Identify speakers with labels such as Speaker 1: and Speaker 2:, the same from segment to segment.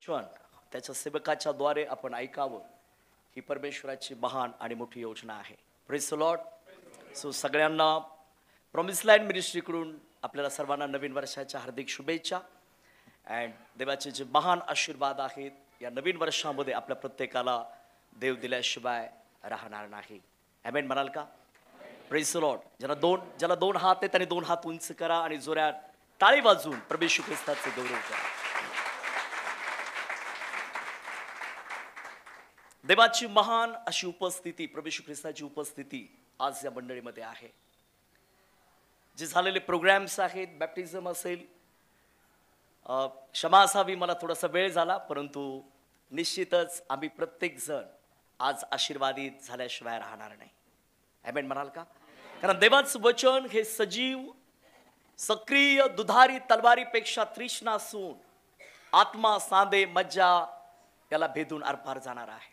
Speaker 1: वचन त्याच्या सेवकाच्या द्वारे आपण ऐकावं ही परमेश्वराची महान आणि मोठी योजना आहे. Praise the Lord. सो सगळ्यांना प्रॉमिस लँड मिनिस्ट्रीकडून आपल्याला सर्वांना नवीन वर्षाच्या हार्दिक शुभेच्छा. अँड देवाचे जे महान आशीर्वाद आहेत या नवीन वर्षामध्ये आपल्या प्रत्येकाला देव दिल्याशिवाय राहणार नाही. आमेन म्हणाल का? Praise the Lord. ज्याला दोन हात आहेत त्याने दोन हात उंच करा आणि जोरात टाळी वाजवून प्रभू येशू ख्रिस्ताचे गौरव करा. देवाची महान अशी उपस्थिती, प्रभू येशू ख्रिस्ताची उपस्थिती आज या मंडळीमध्ये आहे. जे झालेले प्रोग्राम्स आहेत, बॅप्टिझम असेल, क्षमा असावी मला थोडासा वेळ झाला, परंतु निश्चितच आम्ही प्रत्येक जण आज आशीर्वादित झाल्याशिवाय राहणार नाही. आमेन म्हणाल का? कारण देवाचं वचन हे सजीव, सक्रिय, दुधारी तलवारीपेक्षा तीक्ष्ण असून आत्मा, सांधे, मज्जा याला भेदून आरपार जाणार आहे.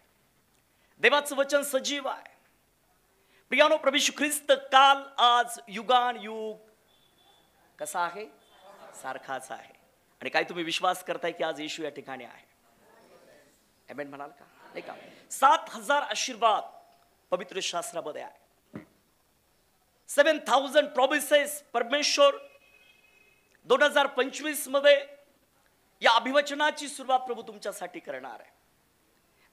Speaker 1: देवाचं वचन सजीव आहे. प्रियानो, प्रभू येशू ख्रिस्त काल, आज, युगान युग कसा आहे? सारखाच आहे. आणि काय तुम्ही विश्वास करताय की आज येशू या ठिकाणी आहे? आमेन म्हणाल का? नाही का? 7,000 आशीर्वाद पवित्र शास्त्रामध्ये आहे. 7,000 प्रॉमिसेस परमेश्वर 2025 मध्ये या अभिवचनाची सुरुवात प्रभू तुमच्यासाठी करणार आहे.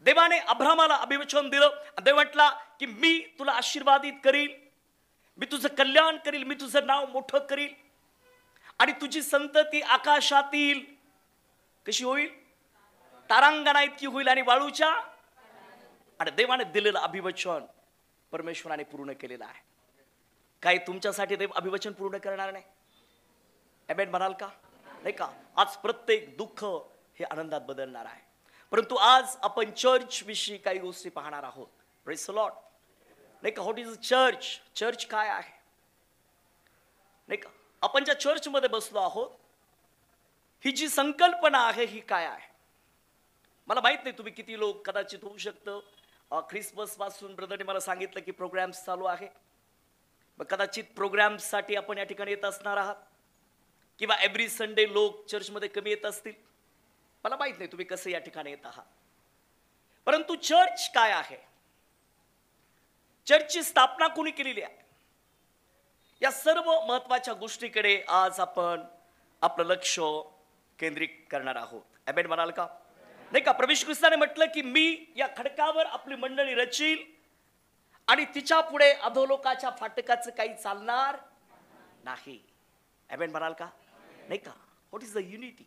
Speaker 1: देवाने अब्राहमाला अभिवचन दिलं. देव म्हटला की मी तुला आशीर्वादित करील, मी तुझं कल्याण करील, मी तुझं नाव मोठं करील आणि तुझी संतती आकाशातील कशी होईल? तारांगणा इतकी होईल आणि वाळूच्या. आणि देवाने दिलेलं अभिवचन परमेश्वराने पूर्ण केलेलं आहे. काही तुमच्यासाठी देव अभिवचन पूर्ण करणार नाही? आमेन म्हणाल का? नाही का? आज प्रत्येक दुःख हे आनंदात बदलणार आहे. परंतु आज आपण चर्च विषयी काही गोष्टी पाहणार आहोत. Praise the Lord. नाही का? What is church? चर्च काय आहे? नाही का? आपण ज्या चर्च मध्ये बसलो आहोत ही जी संकल्पना आहे ही काय आहे? मला माहित नाही तुम्ही किती लोक कदाचित होऊ शकतं. ख्रिसमस पासून ब्रदरने मला सांगितलं की प्रोग्राम्स चालू आहे. मग कदाचित प्रोग्राम्ससाठी आपण या ठिकाणी येत असणार आहात किंवा एव्हरी संडे लोक चर्चमध्ये कमी येत असतील. मला माहित नाही तुम्ही कसं या ठिकाणी येत आहात. परंतु चर्च काय आहे? चर्चची स्थापना कोणी केलेली आहे? या सर्व महत्वाच्या गोष्टीकडे आज आपण आपलं लक्ष केंद्रित करणार आहोत. आमेन म्हणाल का? नाही का? प्रभू येशू ख्रिस्ताने म्हटलं की मी या खडकावर आपली मंडळी रचील आणि तिच्या पुढे अधोलोकाच्या फाटकाचं काही चालणार नाही. आमेन म्हणाल का? नाही का? What is the unity?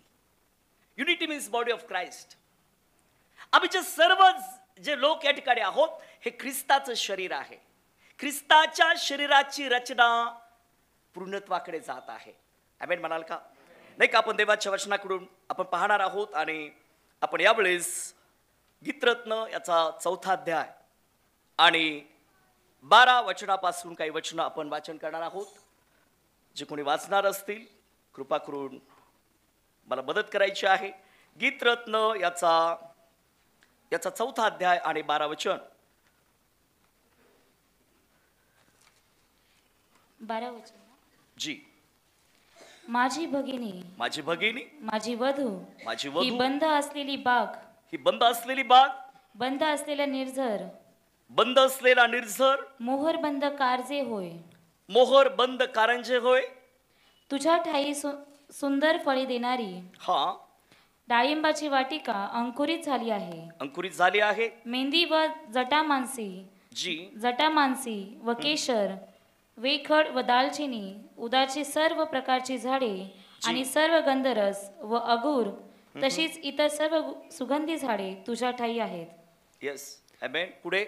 Speaker 1: Unity means body of Christ. आम्ही जे सर्व जे लोक या ठिकाणी आहोत हे ख्रिस्ताचं शरीर आहे. ख्रिस्ताच्या शरीराची रचना पूर्णत्वाकडे जात आहे. आमेन म्हणाल का? नाही का? आपण देवाच्या वचनाकडून आपण पाहणार आहोत आणि आपण यावेळेस गीतरत्न याचा 4था अध्याय आणि 12 वचनापासून काही वचनं आपण वाचन करणार आहोत. जे कोणी वाचणार असतील कृपा करून मला मदत करायची आहे. गीतरत्न याचा 4था अध्याय आणि 12 वचन.
Speaker 2: 12 वचन.
Speaker 1: जी.
Speaker 2: माझी भगिनी,
Speaker 1: माझी भगिनी,
Speaker 2: माझी वधू,
Speaker 1: माझी
Speaker 2: ही
Speaker 1: वधू,
Speaker 2: बंद असलेली बाग,
Speaker 1: ही बंद असलेली बाग,
Speaker 2: बंद असलेला निर्झर,
Speaker 1: बंद असलेला निर्झर,
Speaker 2: मोहर बंद कारजे होय.
Speaker 1: मोहर बंद कारंजे होय.
Speaker 2: तुझ्या ठाई सुंदर फळे देणारी
Speaker 1: हा
Speaker 2: डाळिंबाची वाटिका अंकुरित झाली आहे.
Speaker 1: अंकुरित झाली आहे.
Speaker 2: मेंदी व जटामांसी,
Speaker 1: जी.
Speaker 2: जटामांसी व केशर, वेखड व दालचिनी, उदाची सर्व प्रकारची झाडे आणि सर्व गंधरस व अगूर तशीच इतर सर्व सुगंधी झाडे तुझ्या ठाई आहेत.
Speaker 1: येस. आमेन. पुढे.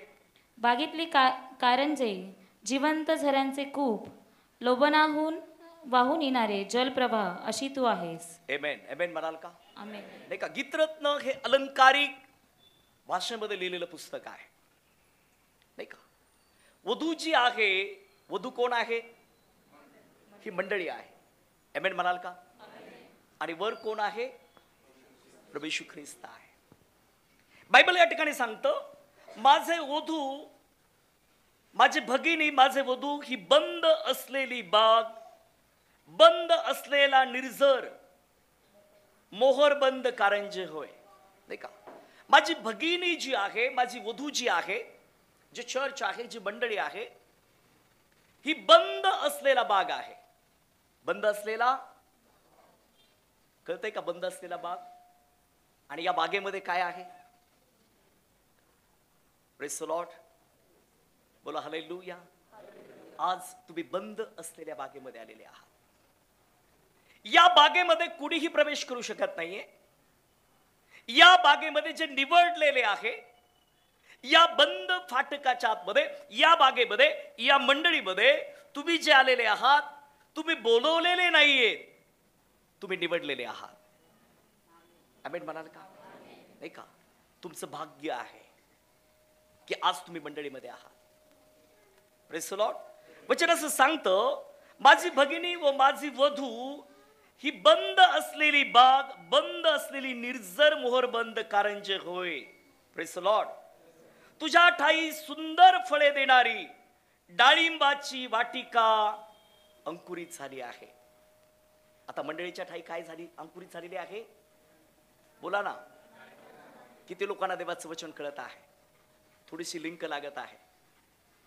Speaker 2: बागेतली कारंजे, जिवंत झऱ्यांचे कूप, लोबनाहून वाहून येणारे जलप्रवाह अशी तू आहेस.
Speaker 1: आमेन. आमेन म्हणाल का?
Speaker 2: आमेन.
Speaker 1: नाही का? गीतरत्न हे अलंकारिक भाषेमध्ये लिहिलेलं पुस्तक आहे. नाही का? वधू जी आहे, वधू कोण आहे? ही मंडळी आहे. आमेन म्हणाल का? आणि वर कोण आहे? प्रभू येशू ख्रिस्त आहे. बायबल या ठिकाणी सांगतं, माझे वधू, माझे भगिनी, माझे वधू ही बंद असलेली बाग, बंद असलेला निर्झर, मोहरबंद कारंजे होय. नाही का? माझी भगिनी जी आहे, माझी वधू जी आहे, जे चर्च आहे, जी मंडळी आहे, ही बंद असलेला बाग आहे. बंद असलेला, कळतंय का? बंद असलेला बाग. आणि या बागेमध्ये काय आहे? Praise the Lord. बोला हालेलुया. आज तुम्ही बंद असलेल्या बागेमध्ये आलेले आहात. या बागेमध्ये कुणीही प्रवेश करू शकत नाहीये. या बागेमध्ये जे निवडलेले आहे, या बंद फाटकाच्या आतमध्ये, या बागेमध्ये, या मंडळीमध्ये तुम्ही जे आलेले आहात, तुम्ही बोलवलेले नाहीये, तुम्ही निवडलेले आहात. आमेन म्हणाल का? नाही का? तुमचं भाग्य आहे की आज तुम्ही मंडळीमध्ये आहात. Praise the Lord. वचन असं सांगतं, माझी भगिनी व माझी वधू ही बंद असलेली बाग, बंद असलेली निर्जर मोहरबंद कारंजे होय. Praise the Lord. तुझ्या ठाई सुंदर फळे देणारी डाळिंबाची वाटिका अंकुरित झाली आहे. आता मंडळीच्या ठाई काय झाली? अंकुरित झालेली आहे. बोला ना. किती लोकांना देवाचं वचन कळत आहे? थोडीशी लिंक लागत आहे.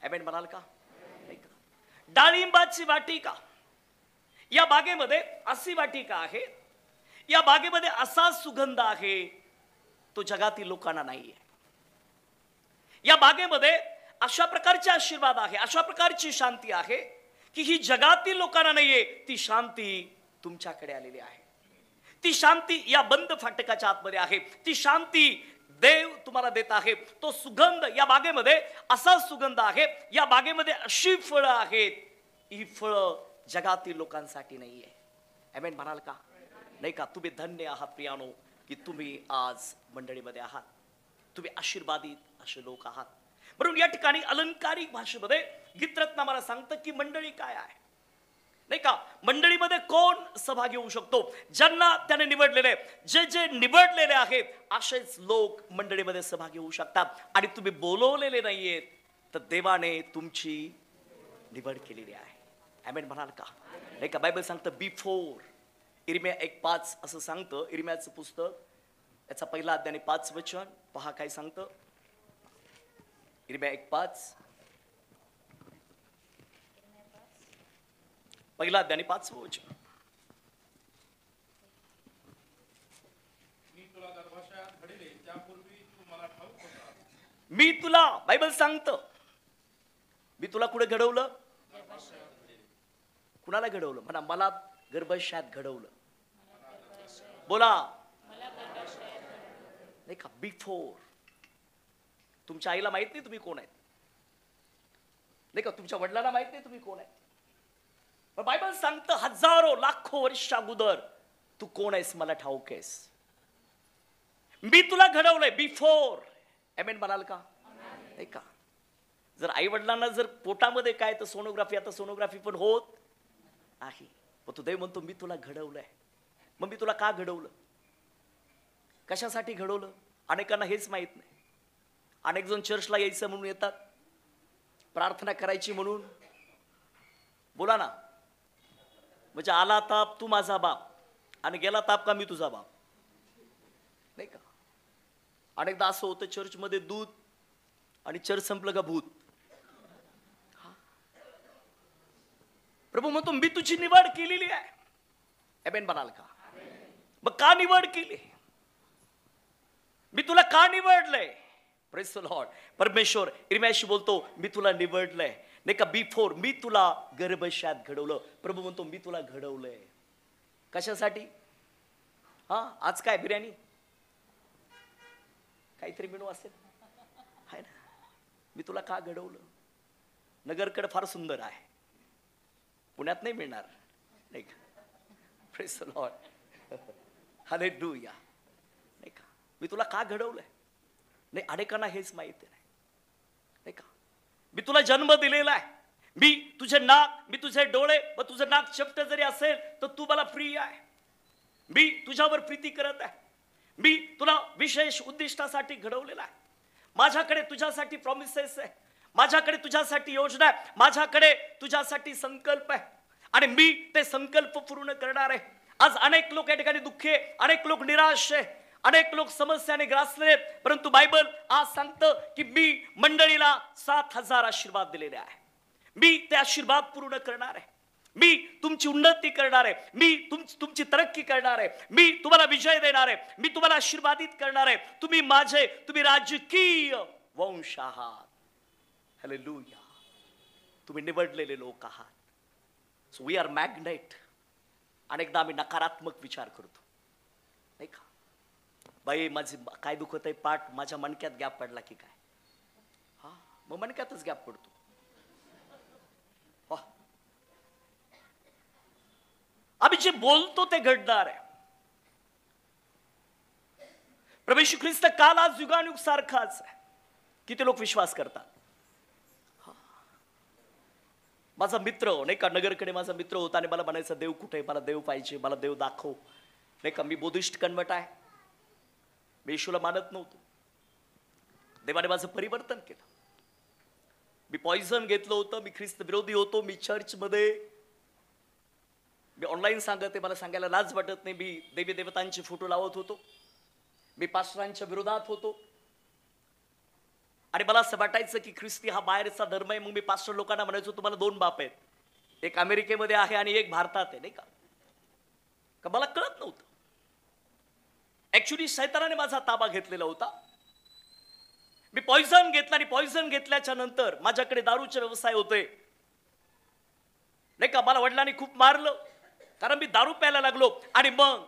Speaker 1: आमेन म्हणाल का? नाही का? डाळिंबाची वाटिका. या बागेमध्ये अशी वाटिका आहे, या बागेमध्ये असा सुगंध आहे, तो जगातील लोकांना नाहीये. या बागेमध्ये अशा प्रकारचे आशीर्वाद आहे, अशा प्रकारची शांती आहे की ही जगातील लोकांना नाहीये. ती शांती तुमच्याकडे आलेली आहे. ती शांती या बंद फाटकाच्या आतमध्ये आहे. ती शांती देव तुम्हाला देत आहे. तो सुगंध, या बागेमध्ये असा सुगंध आहे, या बागेमध्ये अशी फळं आहेत, ही फळं जगातील लोकांसाठी नाहीये. आमेन म्हणाल का? नाही का? तुम्ही धन्य आहात प्रियानो की तुम्ही आज मंडळीमध्ये आहात. तुम्ही आशीर्वादित असे लोक आहात. म्हणून या ठिकाणी अलंकारिक भाषेमध्ये गीतरत्न आम्हाला सांगतं की मंडळी काय आहे. नाही का? मंडळीमध्ये कोण सहभागी होऊ शकतो? ज्यांना त्याने निवडलेले, जे जे निवडलेले आहेत, असेच लोक मंडळीमध्ये सहभागी होऊ शकतात. आणि तुम्ही बोलवलेले नाहीयेत, तर देवाने तुमची निवड केलेली आहे. आमेन म्हणाल का? नाही का? बायबल सांगतं बिफोर. इर्मिया 1:5 असं सांगतं. इर्मियाचं पुस्तक, याचा पहिला अध्याय 5 वचन पहा काय सांगतं. इर्मिया 1:5, पहिला अध्याय 5 वचन. मी तुला, बायबल सांगतं, मी तुला कुठे घडवलं? कुणाला घडवलं? म्हणा, मला गर्भाशयात घडवलं. बोला. नाही का? बिफोर. तुमच्या आईला माहित नाही तुम्ही कोण आहेत. नाही का? तुमच्या वडिलांना माहित नाही तुम्ही कोण आहेत. पण बायबल सांगतं हजारो लाखो वर्ष अगोदर तू कोण आहेस मला ठाऊक आहेस. मी तुला घडवलंय बिफोर. आमेन म्हणाल का? नाही का? जर आई वडिलांना जर पोटामध्ये काय, तर सोनोग्राफी, आता सोनोग्राफी पण होत आहे. पण तू देव म्हणतो मी तुला घडवलंय. मग मी तुला का घडवलं? कशासाठी घडवलं? अनेकांना हेच माहित नाही. अनेक जण चर्चला यायचं म्हणून येतात, प्रार्थना करायची म्हणून. बोला ना. म्हणजे आला ताप तू माझा बाप, आणि गेला ताप का मी तुझा बाप. नाही का? अनेकदा असं होतं चर्चमध्ये दूध, आणि चर्च संपलं का भूत. प्रभू म्हणतो मी तुझी निवड केलेली आहे. आमेन म्हणाल का? मग का निवड केली? मी तुला का निवडलंय? Praise the Lord. परमेश्वर इर्मियाशी बोलतो मी तुला निवडलंय. नाही का? बिफोर. मी तुला गर्भाशयात घडवलं. प्रभू म्हणतो मी तुला घडवलंय. कशासाठी? आज काय बिर्याणी काहीतरी मेनू असेल, आहे ना? मी तुला का घडवलं? नगरकडे फार सुंदर आहे, पुण्यात नाही मिळणार. नाही का? Praise the Lord. हालेलुया. नाही का? मी तुला का घडवलंय? नाही, अनेकांना हेच माहिती नाही. नाही का? मी तुला जन्म दिलेला आहे. मी तुझे नाक, मी तुझे डोळे व तुझं नाक चपट जरी असेल तर तू मला प्रिय आहे. मी तुझ्यावर प्रीती करत आहे. मी तुला विशेष उद्दिष्टासाठी घडवलेला आहे. माझ्याकडे तुझ्यासाठी प्रॉमिसेस आहे. माझ्याकडे तुझ्यासाठी योजना आहे. माझ्याकडे तुझ्यासाठी संकल्प आहे, आणि मी ते संकल्प पूर्ण करणार आहे. आज अनेक लोक या ठिकाणी दुःखी आहे, अनेक लोक निराश आहे, अनेक लोक समस्याने ग्रासले, परंतु बायबल आज सांगतं की मी मंडळीला 7,000 आशीर्वाद दिलेले आहे. मी ते आशीर्वाद पूर्ण करणार आहे. मी तुमची उन्नती करणार आहे. मी तुमची तरक्की करणार आहे. मी तुम्हाला विजय देणार आहे. मी तुम्हाला आशीर्वादित करणार आहे. तुम्ही राजकीय वंश आहात. हालेलुया. तुम्ही निवडलेले लोक आहात. So we are magnet. अनेकदा आम्ही नकारात्मक विचार करतो, नाही का? बाई माझी काय दुखत आहे, पाठ, माझ्या मणक्यात गॅप पडला की काय? हा, मग मणक्यातच गॅप पडतो. आम्ही जे बोलतो ते घडणार आहे. प्रभू येशू ख्रिस्त काल आज युगानुग सारखाच आहे. किती लोक विश्वास करतात? माझा मित्र, नाही का, नगरकडे माझा मित्र होता आणि मला म्हणायचं देव कुठे, मला देव पाहिजे, मला देव दाखव, नाही का. मी बुद्धिस्ट कन्वर्ट आहे. मी येशूला मानत नव्हतो. देवाने माझं परिवर्तन केलं. मी पॉइझन घेतलं होतं. मी ख्रिस्त विरोधी होतो. मी चर्चमध्ये, मी ऑनलाईन सांगते, मला सांगायला लाज वाटत नाही, मी देवी देवतांचे फोटो लावत होतो. मी पास्टरांच्या विरोधात होतो. आणि मला असं वाटायचं की ख्रिस्ती हा बाहेरचा धर्म आहे. मग मी पास्टर लोकांना म्हणायचो तुम्हाला 2 बाप आहेत, एक अमेरिकेमध्ये आहे आणि एक भारतात आहे, नाही का. मला कळत नव्हतं. ऍक्च्युली शैतानाने माझा ताबा घेतलेला होता. मी पॉइझन घेतला आणि पॉइझन घेतल्याच्या नंतर माझ्याकडे दारूचे व्यवसाय होते, नाही का. मला वडिलांनी खूप मारलं कारण मी दारू प्यायला लागलो. आणि मग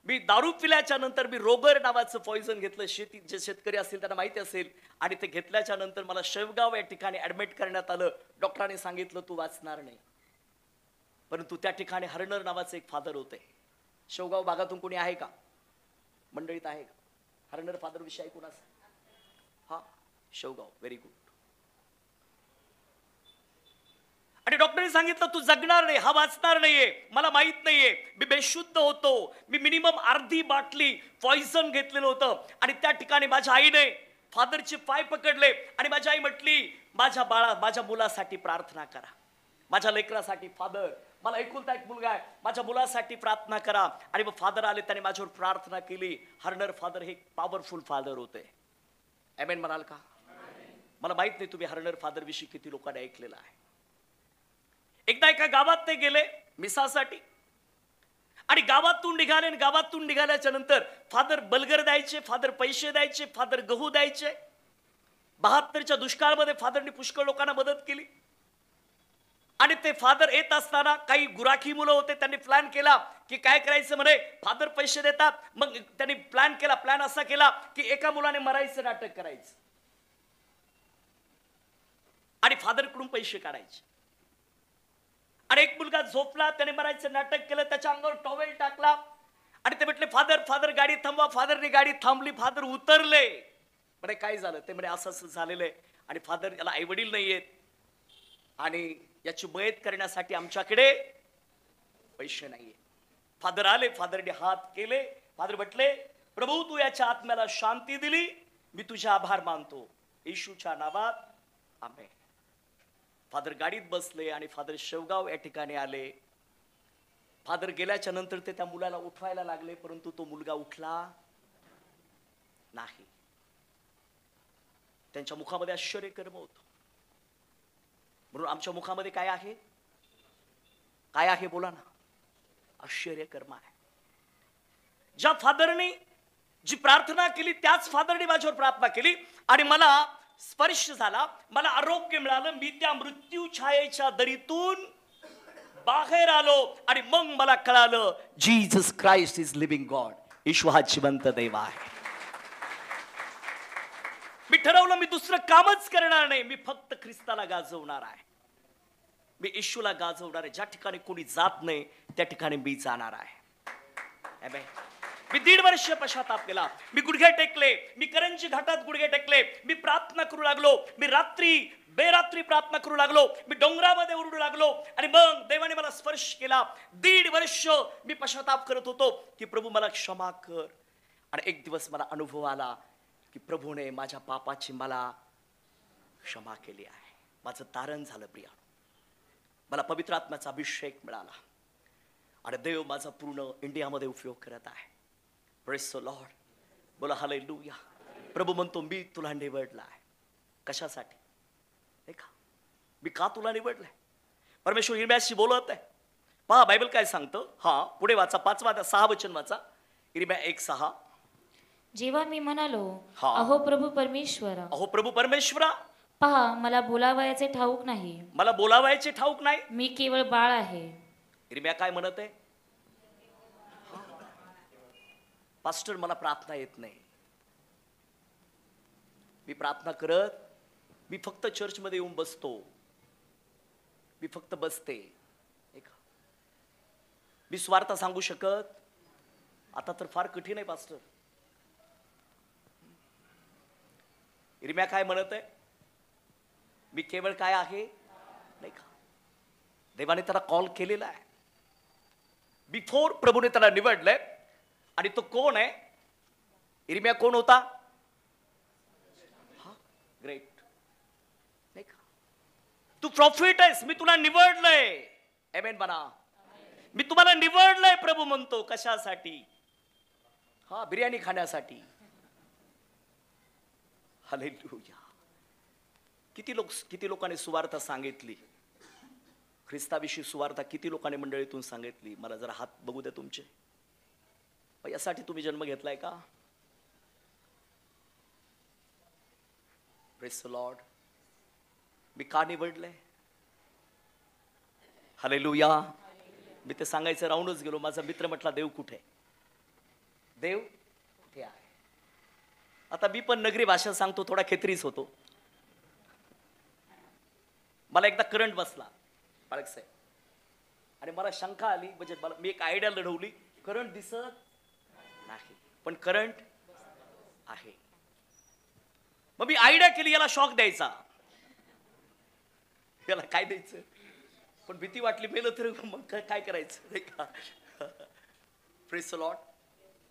Speaker 1: मी दारू पिल्याच्या नंतर मी रोगर नावाचं पॉइझन घेतलं. जे शेतकरी असतील त्यांना माहिती असेल. आणि ते घेतल्याच्या नंतर मला शेवगाव या ठिकाणी ऍडमिट करण्यात आलं. डॉक्टरांनी सांगितलं तू वाचणार नाही. परंतु त्या ठिकाणी हर्नर नावाचे एक फादर होते. शेवगाव भागातून कोणी आहे का? मंडळीत आहे का? हर्नर फादर विषयी ऐकून असेल? हा, शेवगाव, व्हेरी गुड. आणि डॉक्टरने सांगितलं तू जगणार नाही, हा वाचणार नाहीये. मला माहित नाहीये. मी बेशुद्ध होतो. मी मिनिमम अर्धी बाटली पॉइझन घेतलेलं होतं. आणि त्या ठिकाणी माझ्या आईने फादरचे पाय पकडले आणि माझी आई म्हटली माझ्या मुलासाठी प्रार्थना करा. माझ्या लेकरासाठी, फादर मला एकुलता एक मुलगा आहे, माझ्या मुलासाठी प्रार्थना करा. आणि मग फादर आले, त्याने माझ्यावर प्रार्थना केली. हर्नर फादर हे पॉवरफुल फादर होते. आमेन म्हणाल का? मला माहित नाही तुम्ही हर्नर फादर विषयी किती लोकांनी ऐकलेलं आहे. एकदा एका गावात ते गेले मिसासाठी. आणि गावातून निघाल्याच्या नंतर फादर बलगर द्यायचे, फादर पैसे द्यायचे, फादर गहू द्यायचे. 72च्या दुष्काळामध्ये फादरनी पुष्कळ लोकांना मदत केली. आणि ते फादर येत असताना काही गुराखी मुलं होते, त्यांनी प्लॅन केला की काय करायचं म्हणे. फादर पैसे देतात. मग त्यांनी प्लॅन असा केला की एका मुलाने मरायचं नाटक करायचं आणि फादरकडून पैसे काढायचे. आणि एक मुलगा झोपला, त्याने मरायचं नाटक केलं, त्याच्या अंगावर टॉवेल टाकला आणि ते म्हटले फादर गाडी थांबवा. फादरने गाडी थांबली. फादर उतरले. म्हणे काय झालं? ते म्हणे असं असं झालेलं आहे आणि फादर याला आई वडील नाहीयेत आणि याची मयत करण्यासाठी आमच्याकडे पैसे नाहीये. फादर आले. फादरने हात केले. फादर म्हटले प्रभू तू याच्या आत्म्याला शांती दिली, मी तुझे आभार मानतो, येशूच्या नावात आमेन. फादर गाडीत बसले आणि फादर शेवगाव या ठिकाणी आले. फादर गेल्याच्या नंतर ते त्या मुलाला उठवायला लागले, परंतु तो मुलगा उठला नाही. त्यांच्या मुखामध्ये आश्चर्यकर्म होतं. म्हणून आमच्या मुखामध्ये काय आहे? काय आहे बोला ना? आश्चर्यकर्म आहे. ज्या फादरनी जी प्रार्थना केली त्याच फादरने माझ्यावर प्रार्थना केली आणि मला स्पर्श झाला, मला आरोग्य मिळालं. मी त्या मृत्यू छायेच्या दरीतून बाहेर आलो आणि मग मला कळालं Jesus Christ is living God. Yeshu हा जिवंत देव आहे. मी ठरवलं मी दुसरं कामच करणार नाही. मी फक्त ख्रिस्ताला गाजवणार आहे. मी येशूला गाजवणार आहे. ज्या ठिकाणी कोणी जात नाही त्या ठिकाणी मी जाणार आहे. आमेन. मी 1.5 वर्ष पश्चाताप केला. मी गुडघे टेकले. मी करंजी घाटात गुडघे टेकले. मी प्रार्थना करू लागलो. मी बेरात्री प्रार्थना करू लागलो. मी डोंगरामध्ये ओरडू लागलो आणि मग देवाने मला स्पर्श केला. 1.5 वर्ष मी पश्चाताप करत होतो की प्रभू मला क्षमा कर. आणि एक दिवस मला अनुभव आला की प्रभूने माझ्या पापाची मला क्षमा केली आहे. माझं तारण झालं प्रिया. मला पवित्र आत्म्याचा अभिषेक मिळाला आणि देव माझा पूर्ण इंडियामध्ये उपयोग करत आहे. Praise the Lord. बोला हालेलुया. प्रभू म्हणतो मी तुला निवडला आहे. कशासाठी? नाही का? मी का तुला निवडलंय? परमेश्वर इर्म्याशी बोलत आहे. पहा बायबल काय सांगतं. हा पुढे वाचा, 6 वचन वाचा. इर्म्या 1:6.
Speaker 2: जेव्हा मी म्हणालो,
Speaker 1: हा.
Speaker 2: अहो प्रभू परमेश्वरा,
Speaker 1: अहो प्रभू परमेश्वरा,
Speaker 2: पहा मला बोलावयाचे ठाऊक नाही,
Speaker 1: मला बोलावायचे ठाऊक नाही.
Speaker 2: मी केवळ बाळ आहे.
Speaker 1: इर्म्या काय म्हणत आहे? पास्टर मला प्रार्थना येत नाही. मी प्रार्थना करत, मी फक्त चर्चमध्ये येऊन बसतो, मी फक्त बसते. मी स्वार्थ सांगू शकत? आता तर फार कठीण आहे पास्टर. इर्म्या काय म्हणत आहे? मी केवळ काय आहे? नाही का? देवाने त्याला कॉल केलेला आहे. बिफोर प्रभूने त्याला निवडलंय. आणि तो कोण आहे? इर्म्या कोण होता? ग्रेट. नाही का? तू प्रॉफिट आहेस, मी तुला निवडलंय. आमेन म्हणा. मी तुम्हाला निवडलंय प्रभू म्हणतो. कशासाठी? हा, बिर्याणी खाण्यासाठी. हालेलुया. किती लोकांनी सुवार्ता सांगितली? ख्रिस्ताविषयी सुवार्ता किती लोकांनी मंडळीतून सांगितली? मला जरा हात बघू द्या तुमचे. यासाठी तुम्ही जन्म घेतलाय का? Praise the Lord. मी का निवडलंय? हालेलुया. मी ते सांगायचं राहूनच गेलो. माझा मित्र म्हटला देव कुठे? देव कुठे आहे? आता मी पण नगरी भाषा सांगतो, थोडा खेत्रीस होतो. मला एकदा करंट बसला बाळक साहेब, आणि मला शंका आली. म्हणजे मी एक आयडिया लढवली. करंट दिसत नाही पण करंट आहे. मग मी आयडिया केली याला शॉक द्यायचा. याला काय द्यायचं? पण भीती वाटली, मेलं तर मग काय करायचं? Praise the Lord.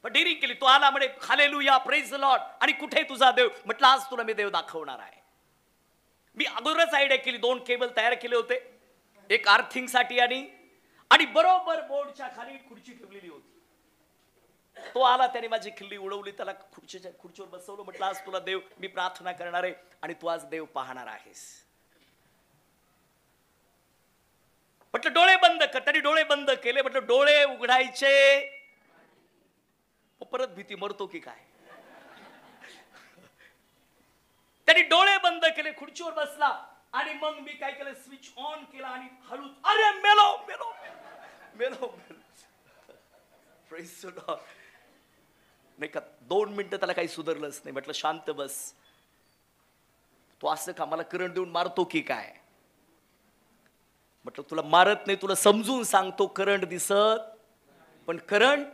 Speaker 1: पण डेअरिंग केली. तो आला म्हणे हालेलुया, प्रेज द लॉर्ड. आणि कुठे तुझा देव? म्हटलं आज तुला मी देव दाखवणार आहे. मी अगोदरच आयडिया केली. 2 केबल तयार केले होते, एक अर्थिंग साठी आणि बरोबर बोर्डच्या खाली खुर्ची ठेवलेली होती. तो आला, त्याने माझी खिल्ली उडवली, त्याला खुर्चीवर बसवलं. म्हटलं आज तुला देव, मी प्रार्थना करणार आहे आणि तू आज देव पाहणार आहेस. म्हटलं डोळे बंद कर. त्याने डोळे बंद केले. म्हटलं डोळे उघडायचे. परत भीती, मरतो की काय? त्यांनी डोळे बंद केले, खुर्चीवर बसला आणि मग मी काय केलं, स्विच ऑन केला आणि हळूच, अरे मेलो मेलो मेलो मेलो. Praise the Lord. नाही का 2 मिनिटं त्याला काही सुधारलंच नाही. म्हटलं शांत बस. तो असं का मला करंट देऊन मारतो की काय? म्हटलं तुला मारत नाही, तुला समजून सांगतो. करंट दिसत पण करंट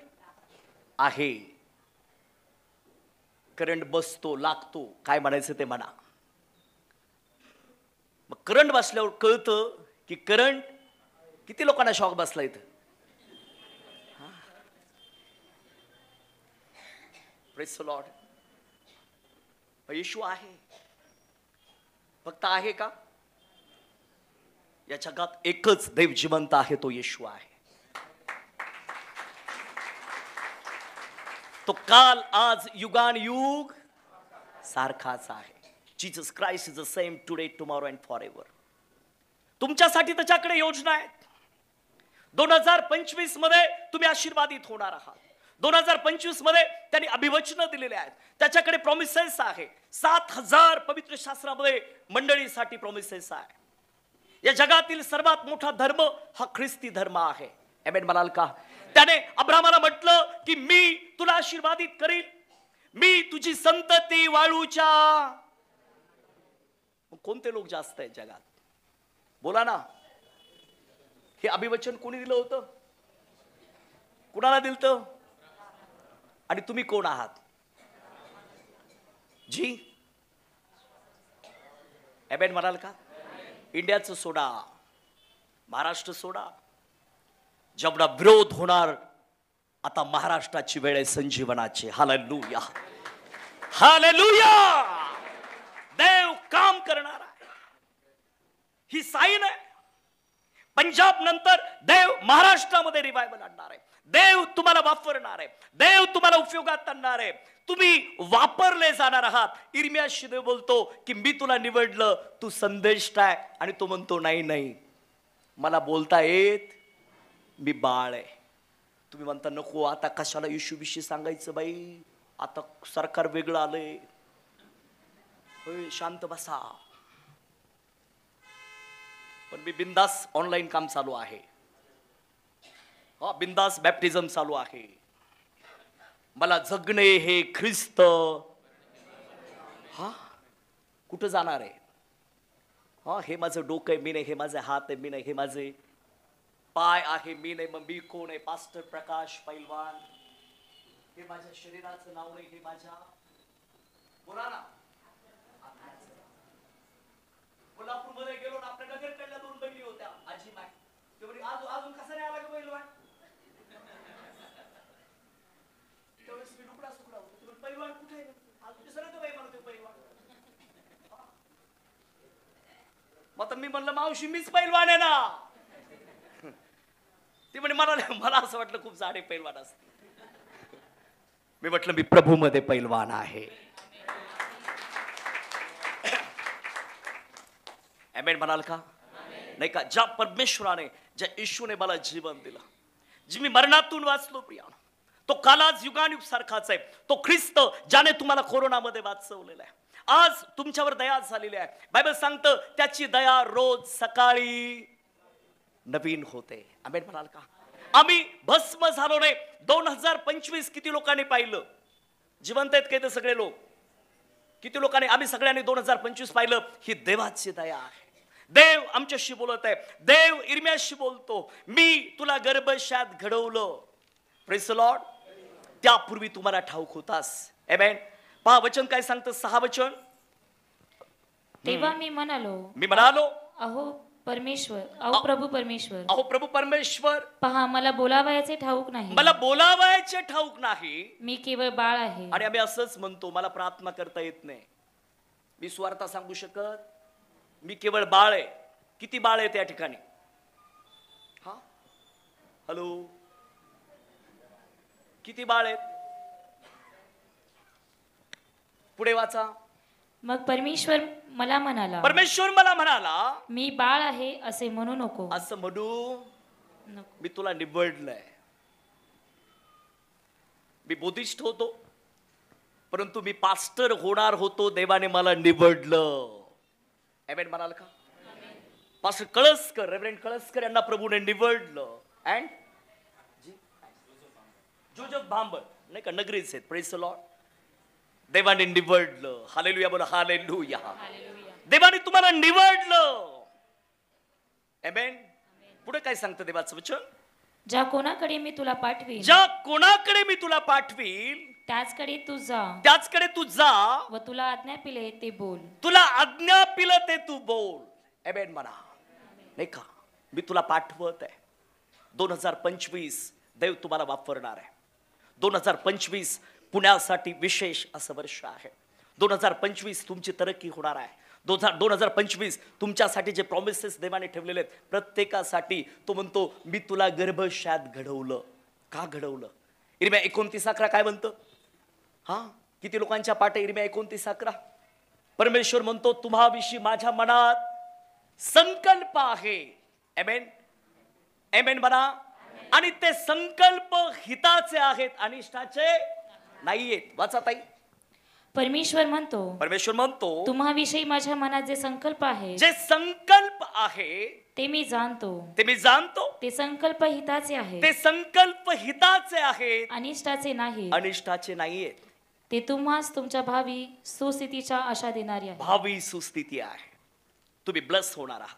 Speaker 1: आहे. करंट बसतो, लागतो, काय म्हणायचं ते म्हणा. मग करंट बसल्यावर कळतं की करंट. किती लोकांना शॉक बसला इथं? Praise the Lord. येशू आहे. फक्त आहे का? या जगात एकच देव जिवंत आहे, तो येशू आहे. तो काल आज युगानुयुग सारखाच आहे. Jesus Christ is the same today, tomorrow and for ever. तुमच्यासाठी त्याच्याकडे योजना आहेत. 2025 मध्ये तुम्ही आशीर्वादित होणार आहात. 2025 मध्ये त्यांनी अभिवचन दिलेले आहेत. त्याच्याकडे प्रॉमिसेस आहे. 7000 पवित्र शास्त्रामध्ये मंडळीसाठी प्रॉमिसेस आहे. या जगातील सर्वात मोठा धर्म हा ख्रिस्ती धर्म आहे. आमेन म्हणाल का? त्याने अब्रामाला म्हटलं की मी तुला आशीर्वादित करील, मी तुझी संतती वाळूच्या. कोणते लोक जास्त आहेत जगात? बोला ना. हे अभिवचन कोणी दिलं होतं? कुणाला दिलं? आणि तुम्ही कोण आहात? जी आमेन म्हणाल का? इंडियाचं सोडा, महाराष्ट्र सोडा. जेवढा विरोध होणार, आता महाराष्ट्राची वेळ आहे संजीवनाची. Hallelujah, hallelujah. देव काम करणार आहे. ही साईन आहे. पंजाब नंतर देव महाराष्ट्रामध्ये रिवायवल आणणार आहे. देव तुम्हाला वापरणार आहे. देव तुम्हाला उपयोगात आणणार आहे. तुम्ही वापरले जाणार आहात. इर्मियाशी देव बोलतो की मी तुला निवडलं, तू संदेष्ट आहे. आणि तो म्हणतो नाही नाही, मला बोलता येत, मी बाळ आहे. तुम्ही म्हणता नको आता कशाला येशूविषयी सांगायचं बाई, आता सरकार वेगळं आलंय. होय, शांत बसा. पण मी बिंदास ऑनलाईन काम चालू आहे. हा, बिंदास बॅप्टिझम चालू आहे. मला जगणे हे ख्रिस्त. हा, कुठं जाणार आहे? हा, हे माझं डोकं आहे, मी नाही. हे माझे हात आहे, मी नाही. हे माझे पाय आहे, मी नाही. मग मी कोण आहे? पास्टर प्रकाश पैलवान. हे माझ्या शरीराचं नाव नाही, हे माझ्या, बोला ना. कोल्हापूरमध्ये गेलो ना, आपल्या नगरकडल्या 2 बहिणी होत्या, आजी माय. ते म्हणे अजून कसं नाही आला का पैलवान? त्यावेळेस मी डुकडा सुकडा होतो. ते म्हणे पैलवान कुठे आहे? अजून दिसत बाई मला ते पैलवान. मग आता मी म्हणलं मावशी मीच पैलवान आहे ना. ती म्हणे मला असं वाटलं खूप जाडे पैलवान असते. मी म्हटलं मी प्रभूमध्ये पैलवान आहे. आमेन म्हणाल का? नाही का? ज्या परमेश्वराने, ज्या येशूने मला जीवन दिलं, जी मी मरणातून वाचलो प्रिया, तो कालाच युगानुयुग सारखाच आहे. तो ख्रिस्त ज्याने तुम्हाला कोरोनामध्ये वाचवलेला आहे, आज तुमच्यावर दया झालेली आहे. बायबल सांगतं त्याची दया रोज सकाळी नवीन होते. आमेन म्हणाल का? आम्ही भस्म झालो नाही. 2025 किती लोकांनी पाहिलं? जिवंत आहेत काही तर सगळे लोक. किती लोकांनी? आम्ही सगळ्यांनी 2025 पाहिलं. ही देवाची दया आहे. देव आमच्याशी बोलत आहे. देव इर्मियाशी बोलतो, मी तुला गर्भशात घडवलं. Praise the Lord. त्यापूर्वी तुम्हाला ठाऊक होतास. आमेन. पहा वचन काय सांगतं, 6 वचन.
Speaker 2: तेव्हा मी
Speaker 1: म्हणालो
Speaker 2: अहो परमेश्वर, अहो प्रभू परमेश्वर,
Speaker 1: अहो प्रभू परमेश्वर,
Speaker 2: पहा मला बोलावयाचे ठाऊक नाही.
Speaker 1: मला बोलावायचे ठाऊक नाही.
Speaker 2: मी केवळ बाळ आहे.
Speaker 1: आणि आम्ही असंच म्हणतो, मला प्रार्थना करता येत नाही, मी सुवार्थ सांगू शकत, मी केवळ बाळ आहे. किती बाळ आहे त्या ठिकाणी? हा, हॅलो, किती बाळ आहेत? पुढे वाचा.
Speaker 2: मग परमेश्वर मला म्हणाला,
Speaker 1: मी
Speaker 2: बाळ आहे असे म्हणू नको.
Speaker 1: असं म्हणू
Speaker 2: नको.
Speaker 1: मी तुला निवडलंय. मी बुद्धिस्ट होतो, परंतु मी पास्टर होणार होतो. देवाने मला निवडलं. आमेन म्हणाल का? पास्टर कळसकर, रेव्हरंड कळसकर यांना प्रभूने निवडलं. अँड जोजफ भांबर नाही का, नगरीच आहेत. Praise the Lord. देवाने निवडलं. हालेलुया बोला, हालेलुया. देवाने तुम्हाला निवडलं. आमेन. पुढे काय सांगतं देवाचं वचन?
Speaker 2: ज्या कोणाकडे मी तुला पाठवीन, त्याचकडे तू जा व तुला आज्ञा पिले ते बोल.
Speaker 1: तुला आज्ञा पिलं ते तू बोल. आमेन म्हणा. नाही का? मी तुला पाठवत आहे. 2025 देव तुम्हाला वापरणार आहे. 2025 पुण्यासाठी विशेष असं वर्ष आहे. 2025 तुमची तरक्की होणार आहे. 2025 तुमच्यासाठी जे प्रॉमिसेस देवाने ठेवलेले आहेत प्रत्येकासाठी, तो म्हणतो मी तुला गर्भशात घडवलं. का घडवलं? इर्मिया 29:11 काय म्हणतं? हा, किती लोकांच्या पाठ? इर्मिया 29:11. परमेश्वर म्हणतो तुम्हाविषयी माझ्या मनात संकल्प आहे. आमेन. आमेन म्हणा. आणि ते संकल्प हिताचे आहेत, अनिष्टाचे नाहीयेत. वाचा ताई.
Speaker 2: परमेश्वर म्हणतो तुम्हाविषयी माझ्या मनात जे संकल्प आहे, ते मी जाणतो.
Speaker 1: ते
Speaker 2: संकल्प हिताचे आहेत, अनिष्टाचे नाहीयेत. ते तुम्हास तुमच्या भावी सुस्थितीच्या आशा देणारी आहे.
Speaker 1: भावी सुस्थिती आहे. तुम्ही ब्लस होणार आहात.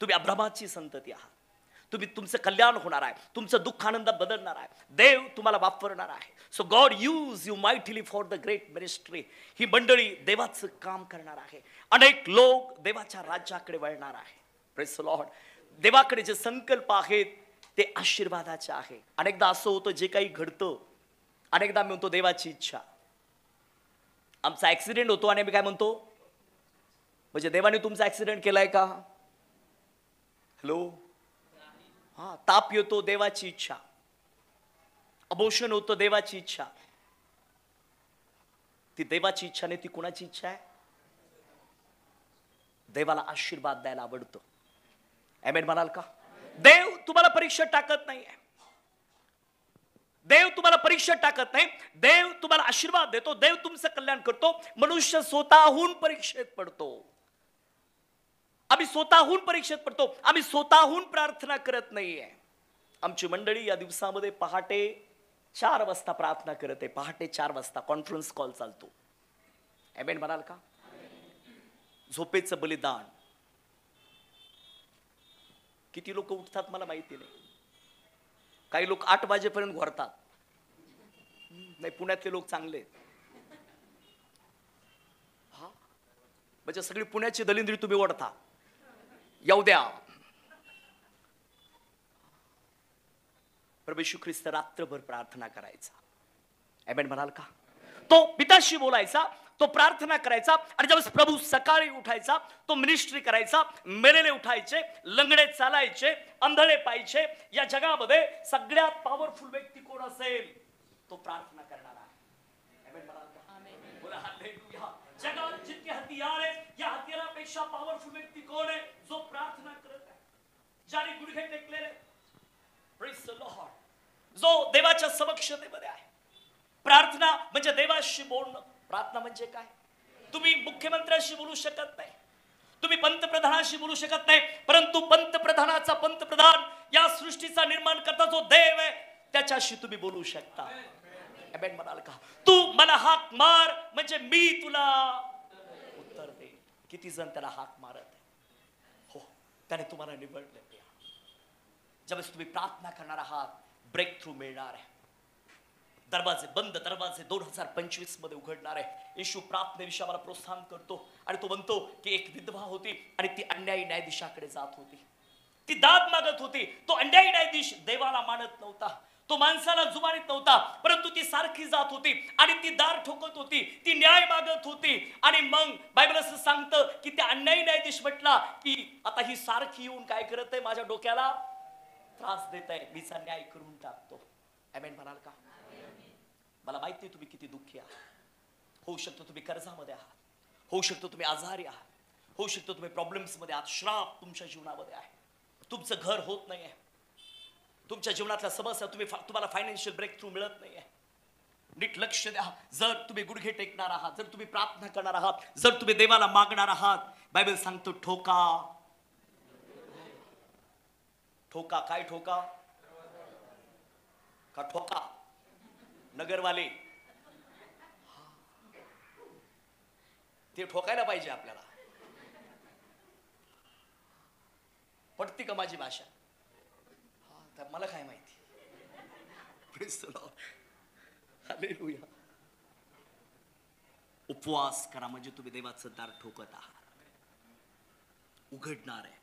Speaker 1: तुम्ही अब्रामाची संतती आहात. तुमचं कल्याण होणार आहे. तुमचं दुःख आनंद बदलणार आहे. देव तुम्हाला वापरणार आहे. So God use you mightily for the great ministry. ही मंडळी देवाचं काम करणार आहे. अनेक लोक देवाच्या राज्याकडे वळणार आहे. Praise the Lord. देवाकडे जे संकल्प आहेत ते आशीर्वादाचे आहे. अनेकदा असं होतं, जे काही घडतं, अनेकदा मी म्हणतो देवाची इच्छा. आमचा ऍक्सिडेंट होतो आणि आम्ही काय म्हणतो, म्हणजे देवाने तुमचा ऍक्सिडेंट केलाय का? हॅलो, हा, ताप येतो देवाची इच्छा, अबोशन होतं देवाची इच्छा. ती देवाची इच्छा नाही, ती कुणाची इच्छा आहे? देवाला आशीर्वाद द्यायला आवडतो. आमेन म्हणाल का? देव तुम्हाला परीक्षा टाकत नाहीये, देव तुम्हाला परीक्षा टाकत नाही, देव तुम्हाला आशीर्वाद देतो, देव तुमचं कल्याण करतो. मनुष्य स्वतःहून परीक्षेत पडतो. आम्ही स्वतःहून परीक्षेत पडतो, आम्ही स्वतःहून प्रार्थना करत नाहीये. आमची मंडळी या दिवसामध्ये पहाटे 4 वाजता प्रार्थना करत आहे. पहाटे 4 वाजता कॉन्फरन्स कॉल चालतो. आमेन म्हणाल का? झोपेचं बलिदान. किती लोक उठतात मला माहिती नाही. काही लोक 8 वाजेपर्यंत घोरतात. नाही, पुण्यातले लोक चांगले आहेत. हा, म्हणजे सगळी पुण्याची दलिंद्री तुम्ही ओढता. येऊ द्या. प्रभू येशू ख्रिस्त रात्रभर प्रार्थना करायचा. आमेन म्हणाल का? तो पिताशी बोलायचा, तो प्रार्थना करायचा, आणि ज्यावेळेस प्रभू सकाळी उठायचा, तो मिनिस्ट्री करायचा. मेलेले उठायचे, लंगडे चालायचे, अंधळे पाहायचे. या जगामध्ये सगळ्यात पॉवरफुल व्यक्ती कोण असेल? तो प्रार्थना करणारा आहे. आमेन म्हणाल का? बोला हालेलुया. जगात जितके हत्यार आहेत, या हत्यारापेक्षा पॉवरफुल व्यक्ती कोण आहे? जो प्रार्थना करत आहे, ज्याने गुडघे टेकलेले. Praise the Lord. जो देवाच्या समक्षतेमध्ये आहे. प्रार्थना म्हणजे देवाशी बोलणं. प्रार्थना म्हणजे काय? तुम्ही मुख्यमंत्र्याशी बोलू शकत नाही, तुम्ही पंतप्रधानाशी बोलू शकत नाही, परंतु पंतप्रधानाचा पंतप्रधान, या सृष्टीचा निर्माण करता जो देव आहे, त्याच्याशी तुम्ही बोलू शकता. आमेन म्हणाल का? तू मला हाक मार म्हणजे मी तुला उत्तर दे. किती जण त्याला हाक मारत आहे? हो, त्याने तुम्हाला निवडले. ज्यावेळेस तुम्ही प्रार्थना करणार आहात, ब्रेक थ्रू मिळणार आहे. दरवाजे बंद दरवाजे 2025 मध्ये उघडणार आहे. येशू प्रार्थनेविषयी आम्हाला प्रोत्साहन करतो, आणि तो म्हणतो की एक विधवा होती आणि ती अन्यायी न्यायाधीशाकडे जात होती. ती दाद मागत होती. तो अन्यायी न्यायाधीश देवाला मानत नव्हता, तो माणसाला जुमानीत नव्हता, परंतु ती सारखी जात होती आणि ती दार ठोकत होती, ती न्याय मागत होती. आणि मग बायबल असं सांगतं की त्या अन्यायी न्यायाधीश म्हटला की आता ही सारखी येऊन काय करत आहे? माझ्या डोक्याला त्रास देत आहे, मीचा न्याय करून टाकतो. आमेन म्हणाल का? मला माहिती आहे तुम्ही किती दुःखी आहात. होऊ शकतो तुम्ही कर्जामध्ये आहात, होऊ शकतो तुम्ही आजारी आहात, होऊ शकतो तुम्ही प्रॉब्लेम्स मध्ये आहात. श्राप तुमच्या जीवनामध्ये आहे, तुमचं घर होत नाहीये, तुमच्या जीवनातल्या समस्या, तुम्हाला फायनान्शियल ब्रेक थ्रू मिळत नाहीये. नीट लक्ष द्या. जर तुम्ही गुडघे टेकणार आहात, जर तुम्ही प्रार्थना करणार आहात, जर तुम्ही देवाला मागणार आहात, बायबल सांगतो ठोका. ठोका. काय ठोका? का ठोका नगरवाले? ते ठोकायला पाहिजे आपल्याला. पटती का माझी भाषा? तर मला काय माहिती. Praise the Lord. Hallelujah. उपवास करा म्हणजे तुम्ही देवाचं दार ठोकत आहात. उघडणार आहे,